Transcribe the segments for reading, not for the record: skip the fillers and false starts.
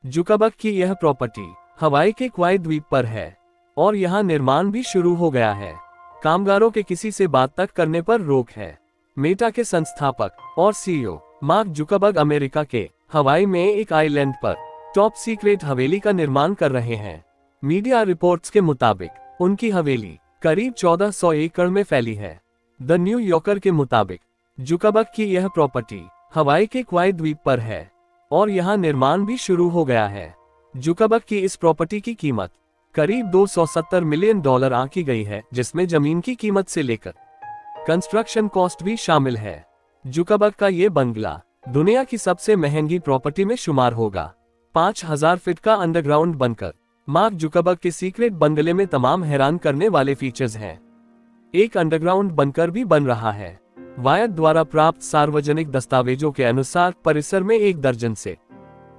Zuckerberg की यह property हवाई के क्वाई द्वीप पर है और यहाँ निर्माण भी शुरू हो गया है। कामगारों के किसी से बात तक करने पर रोक है। मेटा के संस्थापक और सीईओ मार्क जुकरबर्ग अमेरिका के हवाई में एक आइलैंड पर टॉप सीक्रेट हवेली का निर्माण कर रहे हैं। मीडिया रिपोर्ट्स के मुताबिक उनकी हवेली करीब 1400 एकड़ में फैली है। द न्यू यॉर्कर के मुताबिक जुकरबर्ग की यह प्रॉपर्टी हवाई के क्वाई द्वीप पर है और यहाँ निर्माण भी शुरू हो गया है। जुकरबर्ग की इस प्रॉपर्टी की कीमत करीब $270 मिलियन आंकी गई है, जिसमें जमीन की कीमत से लेकर कंस्ट्रक्शन कॉस्ट भी शामिल है। जुकरबर्ग का ये बंगला दुनिया की सबसे महंगी प्रॉपर्टी में शुमार होगा। 5000 फीट का अंडरग्राउंड बनकर मार्क जुकरबर्ग के सीक्रेट बंगले में तमाम हैरान करने वाले फीचर्स हैं। एक अंडरग्राउंड बनकर भी बन रहा है। वायर द्वारा प्राप्त सार्वजनिक दस्तावेजों के अनुसार परिसर में 1 दर्जन से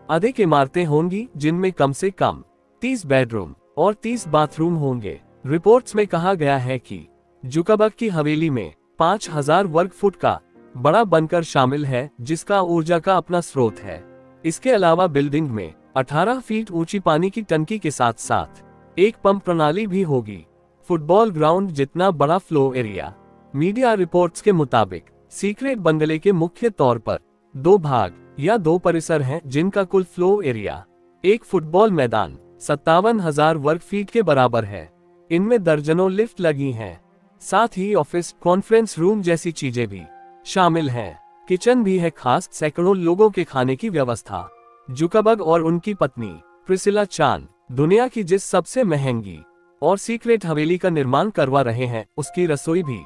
अधिक इमारतें होंगी, जिनमें कम से कम 30 बेडरूम और 30 बाथरूम होंगे। रिपोर्ट्स में कहा गया है कि जुकरबर्ग की हवेली में 5000 वर्ग फुट का बड़ा बंकर शामिल है, जिसका ऊर्जा का अपना स्रोत है। इसके अलावा बिल्डिंग में 18 फीट ऊंची पानी की टंकी के साथ साथ एक पंप प्रणाली भी होगी। फुटबॉल ग्राउंड जितना बड़ा फ्लो एरिया। मीडिया रिपोर्ट्स के मुताबिक सीक्रेट बंगले के मुख्य तौर पर 2 भाग या 2 परिसर हैं, जिनका कुल फ्लो एरिया एक फुटबॉल मैदान 57,000 वर्ग फीट के बराबर है। इनमें दर्जनों लिफ्ट लगी हैं। साथ ही ऑफिस, कॉन्फ्रेंस रूम जैसी चीजें भी शामिल हैं। किचन भी है, खास सैकड़ों लोगों के खाने की व्यवस्था। जुकरबर्ग और उनकी पत्नी प्रिसिला चान दुनिया की जिस सबसे महंगी और सीक्रेट हवेली का निर्माण करवा रहे हैं, उसकी रसोई भी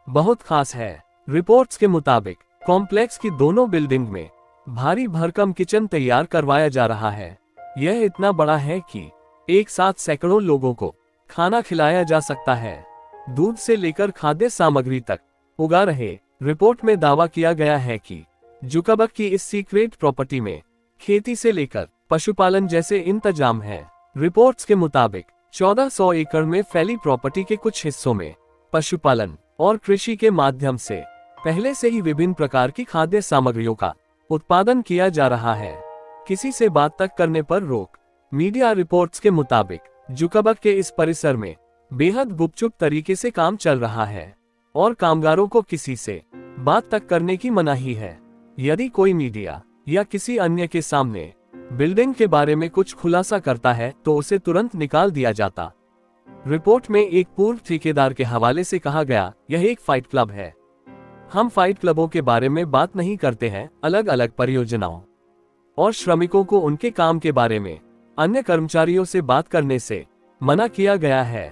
बहुत खास है। रिपोर्ट्स के मुताबिक कॉम्प्लेक्स की दोनों बिल्डिंग में भारी भरकम किचन तैयार करवाया जा रहा है। यह इतना बड़ा है कि एक साथ सैकड़ों लोगों को खाना खिलाया जा सकता है। दूध से लेकर खाद्य सामग्री तक उगा रहे। रिपोर्ट में दावा किया गया है कि जुकरबर्ग की इस सीक्रेट प्रॉपर्टी में खेती से लेकर पशुपालन जैसे इंतजाम है। रिपोर्ट्स के मुताबिक 1400 एकड़ में फैली प्रॉपर्टी के कुछ हिस्सों में पशुपालन और कृषि के माध्यम से पहले से ही विभिन्न प्रकार की खाद्य सामग्रियों का उत्पादन किया जा रहा है। किसी से बात तक करने पर रोक। मीडिया रिपोर्ट्स के मुताबिक जुकरबर्ग के इस परिसर में बेहद गुपचुप तरीके से काम चल रहा है और कामगारों को किसी से बात तक करने की मनाही है। यदि कोई मीडिया या किसी अन्य के सामने बिल्डिंग के बारे में कुछ खुलासा करता है तो उसे तुरंत निकाल दिया जाता। रिपोर्ट में एक पूर्व ठेकेदार के हवाले से कहा गया, यह एक फाइट क्लब है। हम फाइट क्लबों के बारे में बात नहीं करते हैं। अलग अलग परियोजनाओं और श्रमिकों को उनके काम के बारे में अन्य कर्मचारियों से बात करने से मना किया गया है।